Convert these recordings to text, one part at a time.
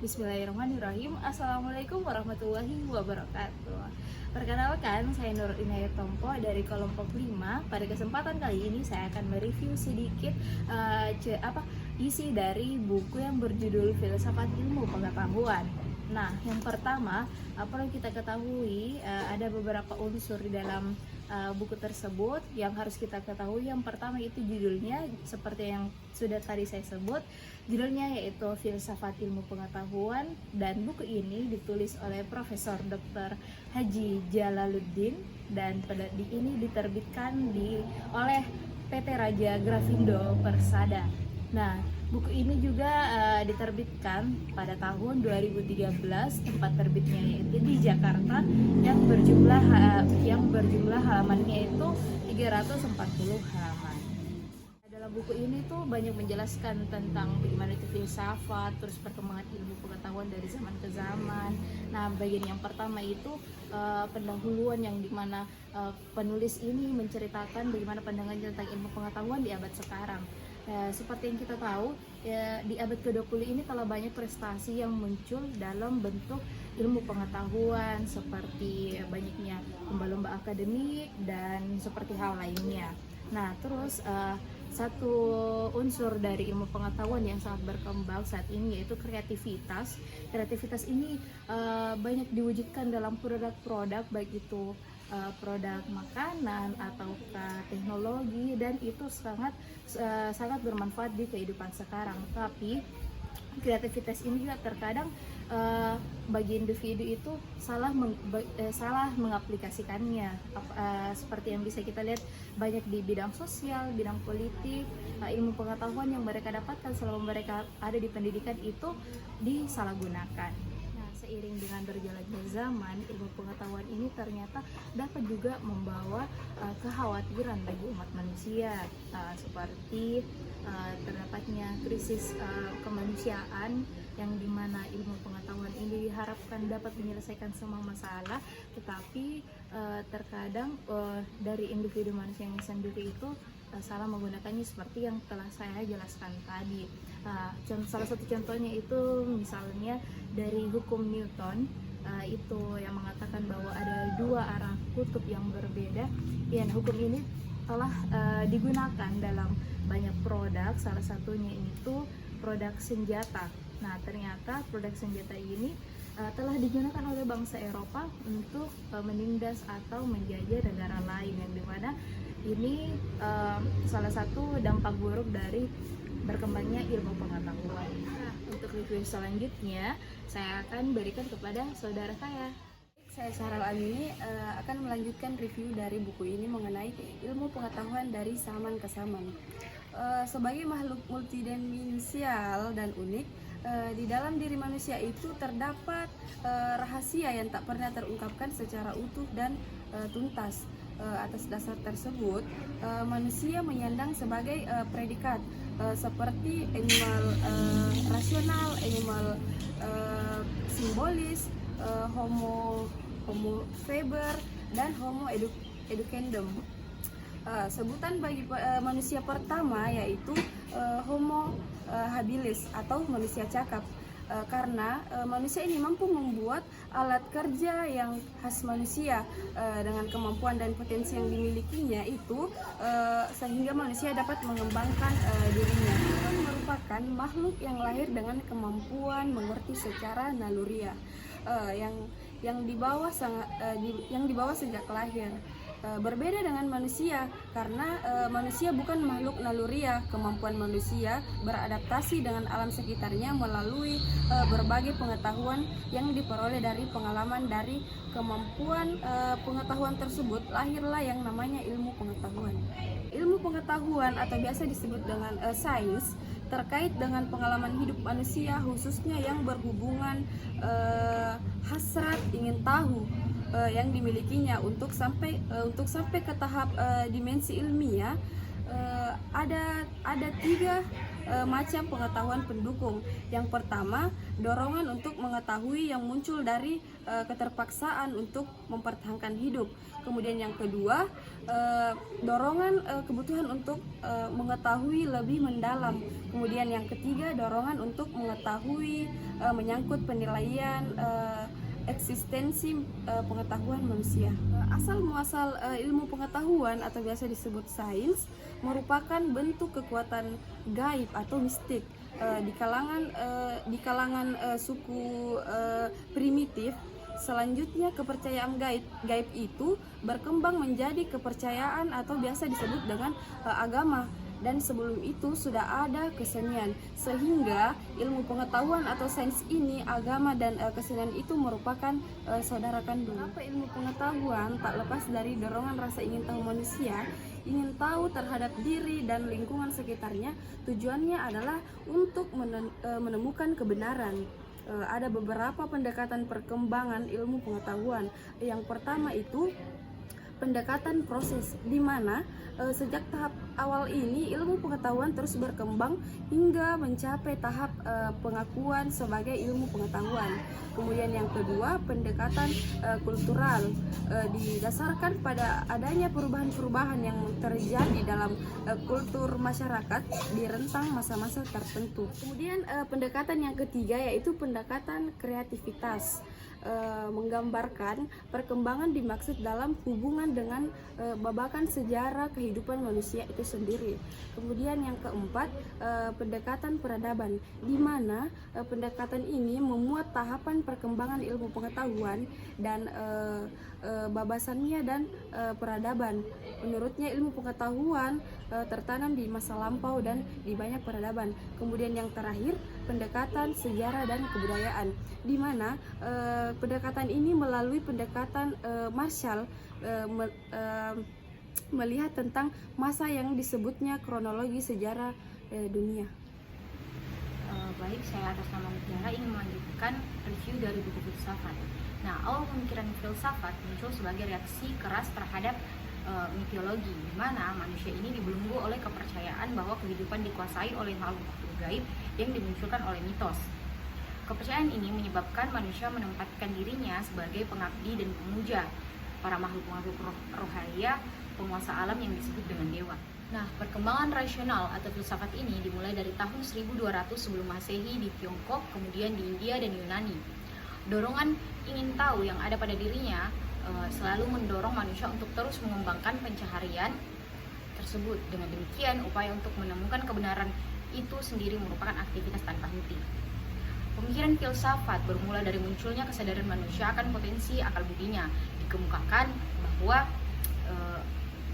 Bismillahirrahmanirrahim. Assalamualaikum warahmatullahi wabarakatuh. Perkenalkan, saya Nur Inayat Tompo dari kelompok 5. Pada kesempatan kali ini saya akan mereview sedikit isi dari buku yang berjudul Filsafat Ilmu Pengetahuan. Nah, yang pertama, perlu kita ketahui ada beberapa unsur di dalam buku tersebut yang harus kita ketahui. Yang pertama itu judulnya, seperti yang sudah tadi saya sebut, judulnya yaitu Filsafat Ilmu Pengetahuan, dan buku ini ditulis oleh Profesor Dr. Haji Jalaluddin, dan ini diterbitkan oleh PT Raja Grafindo Persada. Nah, buku ini juga diterbitkan pada tahun 2013, tempat terbitnya yaitu di Jakarta, yang berjumlah halamannya itu 340 halaman. Dalam buku ini tuh banyak menjelaskan tentang bagaimana itu filsafat, terus perkembangan ilmu pengetahuan dari zaman ke zaman. Nah, bagian yang pertama itu pendahuluan, yang dimana penulis ini menceritakan bagaimana pandangannya tentang ilmu pengetahuan di abad sekarang. Seperti yang kita tahu, di abad ke-20 ini telah banyak prestasi yang muncul dalam bentuk ilmu pengetahuan, seperti banyaknya lomba-lomba akademik dan seperti hal lainnya. Nah, terus satu unsur dari ilmu pengetahuan yang sangat berkembang saat ini yaitu kreativitas. Kreativitas ini banyak diwujudkan dalam produk-produk, baik itu produk makanan atau teknologi, dan itu sangat bermanfaat di kehidupan sekarang. Tapi kreativitas ini juga terkadang bagi individu itu salah mengaplikasikannya, seperti yang bisa kita lihat banyak di bidang sosial, bidang politik. Ilmu pengetahuan yang mereka dapatkan selama mereka ada di pendidikan itu disalahgunakan. Seiring dengan berjalannya zaman, ilmu pengetahuan ini ternyata dapat juga membawa kekhawatiran bagi umat manusia, seperti terdapatnya krisis kemanusiaan, yang dimana ilmu pengetahuan ini diharapkan dapat menyelesaikan semua masalah, tetapi terkadang dari individu manusia yang sendiri itu salah menggunakannya, seperti yang telah saya jelaskan tadi. Salah satu contohnya itu misalnya dari hukum Newton, itu yang mengatakan bahwa ada dua arah kutub yang berbeda. Ya, hukum ini telah digunakan dalam banyak produk, salah satunya itu produk senjata. Nah, ternyata produk senjata ini telah digunakan oleh bangsa Eropa untuk menindas atau menjajah negara lain, yang dimana ini salah satu dampak buruk dari berkembangnya ilmu pengetahuan. Nah, untuk review selanjutnya saya akan berikan kepada saudara saya. Saya Sarah Amini akan melanjutkan review dari buku ini mengenai ilmu pengetahuan dari zaman ke zaman. Sebagai makhluk multidimensial dan unik, di dalam diri manusia itu terdapat rahasia yang tak pernah terungkapkan secara utuh dan tuntas. Atas dasar tersebut, manusia menyandang sebagai predikat seperti animal rasional, animal simbolis, homo faber, dan homo educandum. Sebutan bagi manusia pertama yaitu homo habilis atau manusia cakap, karena manusia ini mampu membuat alat kerja yang khas manusia dengan kemampuan dan potensi yang dimilikinya itu, sehingga manusia dapat mengembangkan dirinya. Itu merupakan makhluk yang lahir dengan kemampuan mengerti secara naluriah, yang dibawa sejak lahir. Berbeda dengan manusia, karena manusia bukan makhluk naluriah. Kemampuan manusia beradaptasi dengan alam sekitarnya melalui berbagai pengetahuan yang diperoleh dari pengalaman. Dari kemampuan pengetahuan tersebut lahirlah yang namanya ilmu pengetahuan. Ilmu pengetahuan atau biasa disebut dengan sains terkait dengan pengalaman hidup manusia, khususnya yang berhubungan hasrat ingin tahu yang dimilikinya untuk sampai ke tahap dimensi ilmiah. Ada macam pengetahuan pendukung. Yang pertama, dorongan untuk mengetahui yang muncul dari keterpaksaan untuk mempertahankan hidup. Kemudian yang kedua, dorongan kebutuhan untuk mengetahui lebih mendalam. Kemudian yang ketiga, dorongan untuk mengetahui menyangkut penilaian eksistensi pengetahuan manusia. Asal muasal ilmu pengetahuan atau biasa disebut sains merupakan bentuk kekuatan gaib atau mistik di kalangan suku primitif. Selanjutnya, kepercayaan gaib itu berkembang menjadi kepercayaan atau biasa disebut dengan agama. Dan sebelum itu sudah ada kesenian, sehingga ilmu pengetahuan atau sains ini, agama dan kesenian itu merupakan saudara kandung. Apa ilmu pengetahuan tak lepas dari dorongan rasa ingin tahu manusia, ingin tahu terhadap diri dan lingkungan sekitarnya. Tujuannya adalah untuk menemukan kebenaran. Ada beberapa pendekatan perkembangan ilmu pengetahuan. Yang pertama itu pendekatan proses, di mana sejak tahap awal ini ilmu pengetahuan terus berkembang hingga mencapai tahap pengakuan sebagai ilmu pengetahuan. Kemudian yang kedua, pendekatan kultural, didasarkan pada adanya perubahan-perubahan yang terjadi dalam kultur masyarakat di rentang masa-masa tertentu. Kemudian pendekatan yang ketiga yaitu pendekatan kreativitas, menggambarkan perkembangan dimaksud dalam hubungan dengan babakan sejarah kehidupan manusia itu sendiri. Kemudian yang keempat, pendekatan peradaban, di mana pendekatan ini memuat tahapan perkembangan ilmu pengetahuan dan babasannya dan peradaban. Menurutnya ilmu pengetahuan tertanam di masa lampau dan di banyak peradaban. Kemudian yang terakhir, pendekatan sejarah dan kebudayaan, di mana pendekatan ini melalui pendekatan Marshall melihat tentang masa yang disebutnya kronologi sejarah dunia. Baik, saya atas nama Mutiara ingin melanjutkan review dari buku filsafat. Nah, awal pemikiran filsafat muncul sebagai reaksi keras terhadap mitologi, di mana manusia ini dibelenggu oleh kepercayaan bahwa kehidupan dikuasai oleh makhluk gaib yang dimunculkan oleh mitos. Kepercayaan ini menyebabkan manusia menempatkan dirinya sebagai pengabdi dan pemuja para makhluk-makhluk rohania, penguasa alam yang disebut dengan dewa. Nah, perkembangan rasional atau filsafat ini dimulai dari tahun 1200 sebelum Masehi di Tiongkok, kemudian di India dan Yunani. Dorongan ingin tahu yang ada pada dirinya selalu mendorong manusia untuk terus mengembangkan pencaharian tersebut. Dengan demikian, upaya untuk menemukan kebenaran itu sendiri merupakan aktivitas tanpa henti. Pemikiran filsafat bermula dari munculnya kesadaran manusia akan potensi akal budinya.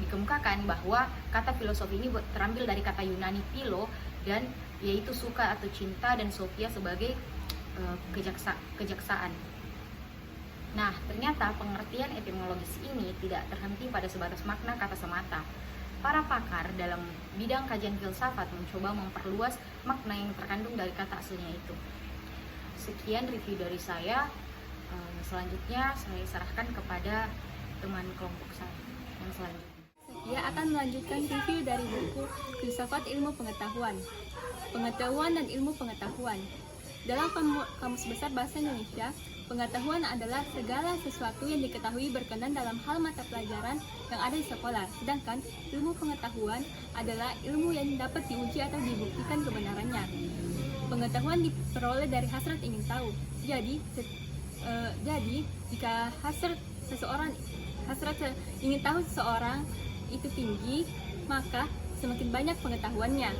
Dikemukakan bahwa kata filosofi ini terambil dari kata Yunani philo, dan yaitu suka atau cinta, dan sophia sebagai kejaksaan. Nah, ternyata pengertian etimologis ini tidak terhenti pada sebatas makna kata semata. Para pakar dalam bidang kajian filsafat mencoba memperluas makna yang terkandung dari kata aslinya itu. Sekian review dari saya. Selanjutnya saya serahkan kepada teman kelompok saya yang selanjutnya. Ia akan melanjutkan review dari buku Filsafat Ilmu Pengetahuan, Pengetahuan dan Ilmu Pengetahuan. Dalam Kamus Besar Bahasa Indonesia, pengetahuan adalah segala sesuatu yang diketahui berkenan dalam hal mata pelajaran yang ada di sekolah. Sedangkan ilmu pengetahuan adalah ilmu yang dapat diuji atau dibuktikan kebenarannya. Pengetahuan diperoleh dari hasrat ingin tahu. Jadi jika hasrat ingin tahu seseorang itu tinggi, maka semakin banyak pengetahuannya.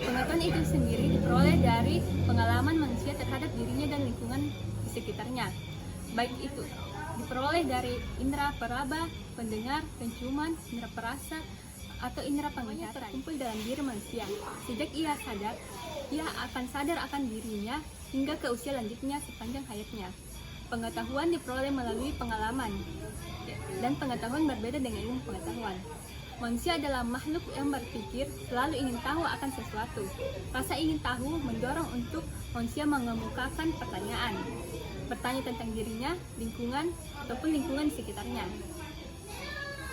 Pengetahuan itu sendiri diperoleh dari pengalaman manusia terhadap dirinya dan lingkungan di sekitarnya. Baik itu diperoleh dari indera peraba, pendengar, penciuman, indera perasa, atau indera penglihatan terkumpul dalam diri manusia. Sejak ia sadar, ia akan sadar akan dirinya hingga ke usia lanjutnya sepanjang hayatnya. Pengetahuan diperoleh melalui pengalaman, dan pengetahuan berbeda dengan ilmu pengetahuan. Manusia adalah makhluk yang berpikir, selalu ingin tahu akan sesuatu. Rasa ingin tahu mendorong untuk manusia mengemukakan pertanyaan. Bertanya tentang dirinya, lingkungan, ataupun lingkungan di sekitarnya.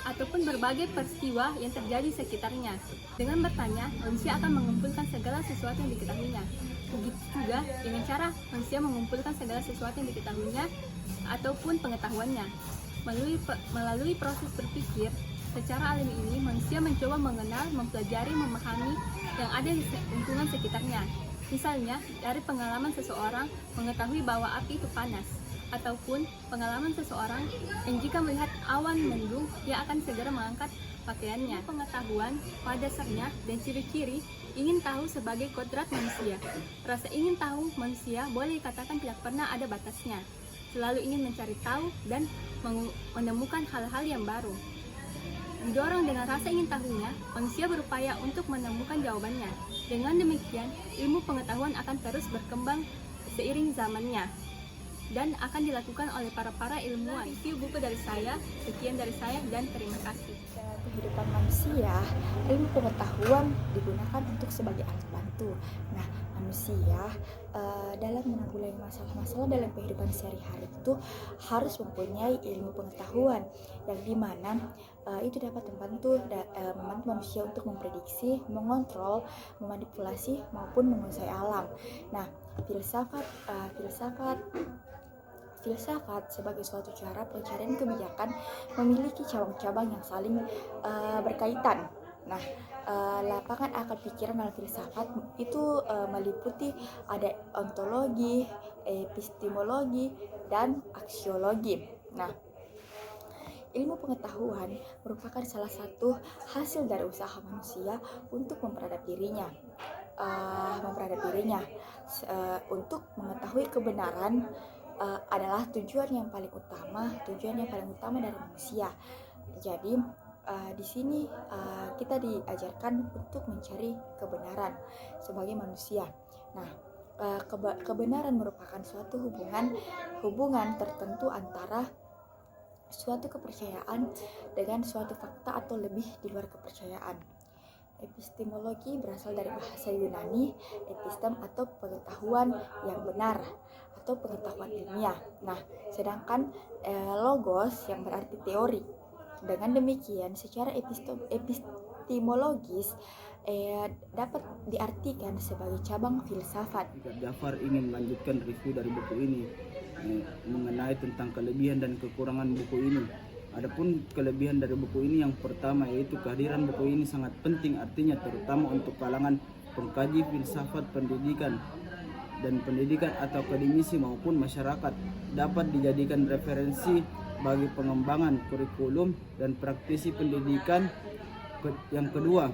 ataupun berbagai peristiwa yang terjadi sekitarnya. Dengan bertanya, manusia akan mengumpulkan segala sesuatu yang diketahuinya. Begitu juga dengan cara manusia mengumpulkan segala sesuatu yang diketahuinya ataupun pengetahuannya. Melalui proses berpikir secara alami ini, manusia mencoba mengenal, mempelajari, memahami yang ada di lingkungan sekitarnya. Misalnya, dari pengalaman seseorang mengetahui bahwa api itu panas, ataupun pengalaman seseorang yang jika melihat awan mendung, ia akan segera mengangkat pakaiannya. Pengetahuan pada dasarnya dan ciri-ciri ingin tahu sebagai kodrat manusia. Rasa ingin tahu manusia boleh dikatakan tidak pernah ada batasnya. Selalu ingin mencari tahu dan menemukan hal-hal yang baru. Didorong dengan rasa ingin tahunya, manusia berupaya untuk menemukan jawabannya. Dengan demikian, ilmu pengetahuan akan terus berkembang seiring zamannya dan akan dilakukan oleh para ilmuwan. Review buku dari saya, sekian dari saya, dan terima kasih. Dalam kehidupan manusia, ilmu pengetahuan digunakan untuk sebagai alat bantu. Nah, manusia dalam menanggulangi masalah-masalah dalam kehidupan sehari-hari itu harus mempunyai ilmu pengetahuan yang dimana itu dapat membantu manusia untuk memprediksi, mengontrol, memanipulasi maupun menguasai alam. Nah, filsafat sebagai suatu cara pencarian kebijakan memiliki cabang-cabang yang saling berkaitan. Nah, lapangan akal pikiran dalam filsafat itu meliputi ada ontologi, epistemologi, dan aksiologi. Nah, ilmu pengetahuan merupakan salah satu hasil dari usaha manusia untuk memperadab dirinya, untuk mengetahui kebenaran adalah tujuan yang paling utama dari manusia. Jadi di sini kita diajarkan untuk mencari kebenaran sebagai manusia. Nah, kebenaran merupakan suatu hubungan tertentu antara suatu kepercayaan dengan suatu fakta atau lebih di luar kepercayaan. Epistemologi berasal dari bahasa Yunani, epistem atau pengetahuan yang benar atau pengetahuan ilmiah. Nah, sedangkan logos yang berarti teori. Dengan demikian, secara epistemologis dapat diartikan sebagai cabang filsafat. Jafar ingin melanjutkan review dari buku ini mengenai tentang kelebihan dan kekurangan buku ini. Adapun kelebihan dari buku ini yang pertama yaitu kehadiran buku ini sangat penting, artinya terutama untuk kalangan pengkaji filsafat pendidikan atau akademisi maupun masyarakat, dapat dijadikan referensi bagi pengembangan kurikulum dan praktisi pendidikan. Yang kedua,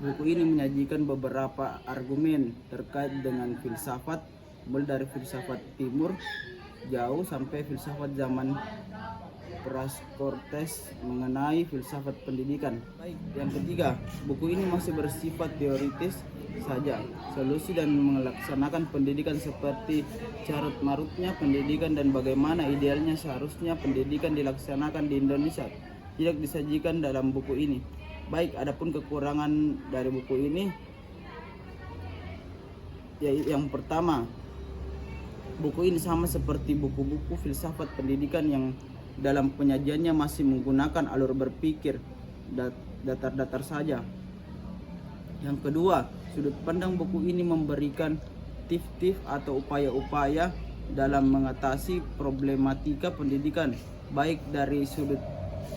buku ini menyajikan beberapa argumen terkait dengan filsafat, mulai dari filsafat timur jauh sampai filsafat zaman Praskortes mengenai filsafat pendidikan. Baik, yang ketiga, buku ini masih bersifat teoritis saja. Solusi dan melaksanakan pendidikan seperti carut marutnya pendidikan dan bagaimana idealnya seharusnya pendidikan dilaksanakan di Indonesia tidak disajikan dalam buku ini. Baik, adapun kekurangan dari buku ini ya, yang pertama, buku ini sama seperti buku-buku filsafat pendidikan yang dalam penyajiannya masih menggunakan alur berpikir datar-datar saja. Yang kedua, sudut pandang buku ini memberikan tips-tips atau upaya-upaya dalam mengatasi problematika pendidikan, baik dari sudut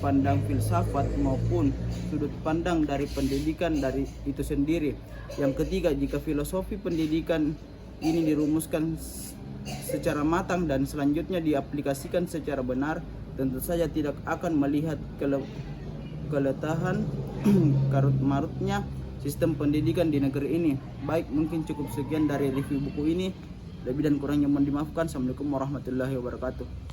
pandang filsafat maupun sudut pandang dari pendidikan dari itu sendiri. Yang ketiga, jika filosofi pendidikan ini dirumuskan secara matang dan selanjutnya diaplikasikan secara benar, tentu saja tidak akan melihat keletahan karut marutnya sistem pendidikan di negeri ini. Baik, mungkin cukup sekian dari review buku ini. Lebih dan kurangnya mohon dimaafkan. Assalamualaikum warahmatullahi wabarakatuh.